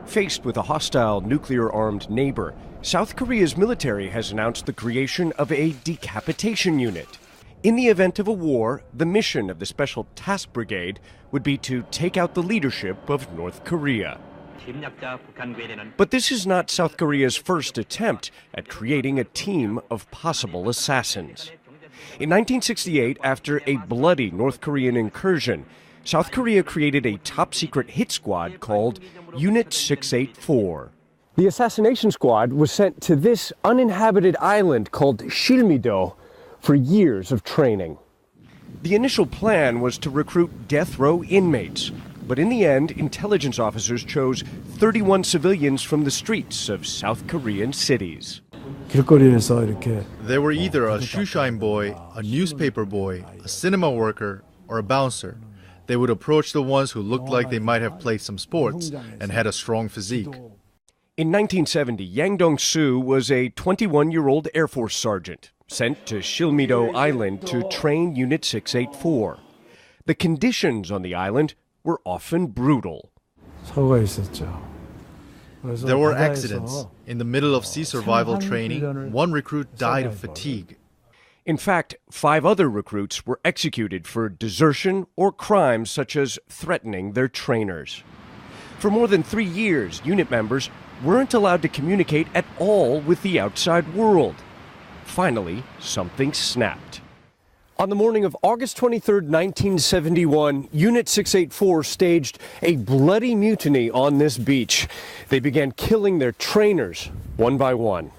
Faced with a hostile nuclear-armed neighbor, South Korea's military has announced the creation of a decapitation unit. In the event of a war, the mission of the Special Task Brigade would be to take out the leadership of North Korea. But this is not South Korea's first attempt at creating a team of possible assassins. In 1968, after a bloody North Korean incursion, South Korea created a top-secret hit squad called Unit 684. The assassination squad was sent to this uninhabited island called Shilmido for years of training. The initial plan was to recruit death row inmates, but in the end, intelligence officers chose 31 civilians from the streets of South Korean cities. They were either a shoeshine boy, a newspaper boy, a cinema worker, or a bouncer. They would approach the ones who looked like they might have played some sports and had a strong physique. In 1970, Yang Dong-soo was a 21-year-old Air Force sergeant sent to Shilmido Island to train Unit 684. The conditions on the island were often brutal. There were accidents. In the middle of sea survival training, one recruit died of fatigue. In fact, 5 other recruits were executed for desertion or crimes such as threatening their trainers. For more than 3 years, unit members weren't allowed to communicate at all with the outside world. Finally, something snapped. On the morning of August 23, 1971, Unit 684 staged a bloody mutiny on this beach. They began killing their trainers one by one.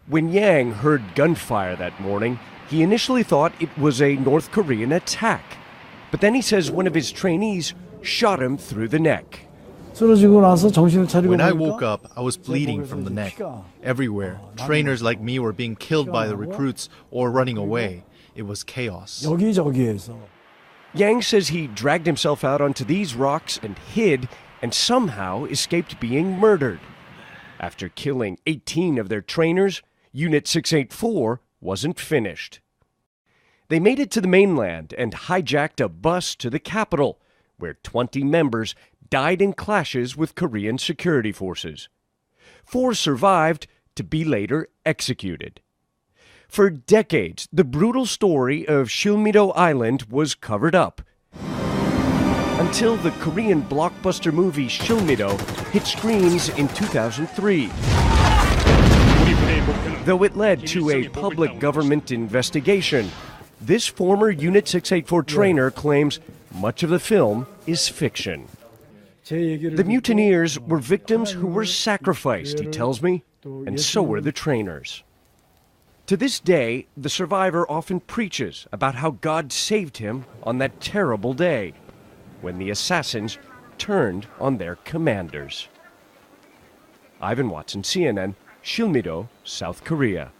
When Yang heard gunfire that morning, he initially thought it was a North Korean attack. But then he says one of his trainees shot him through the neck. When I woke up, I was bleeding from the neck. Everywhere, trainers like me were being killed by the recruits or running away. It was chaos. Yang says he dragged himself out onto these rocks and hid, and somehow escaped being murdered. After killing 18 of their trainers, Unit 684 wasn't finished. They made it to the mainland and hijacked a bus to the capital, where 20 members died in clashes with Korean security forces. 4 survived to be later executed. For decades, the brutal story of Shilmido Island was covered up, until the Korean blockbuster movie Shilmido hit screens in 2003. Though it led to a public government investigation, this former Unit 684 trainer claims much of the film is fiction. The mutineers were victims who were sacrificed, he tells me, and so were the trainers. To this day, the survivor often preaches about how God saved him on that terrible day, when the assassins turned on their commanders. Ivan Watson, CNN, Shilmido, South Korea.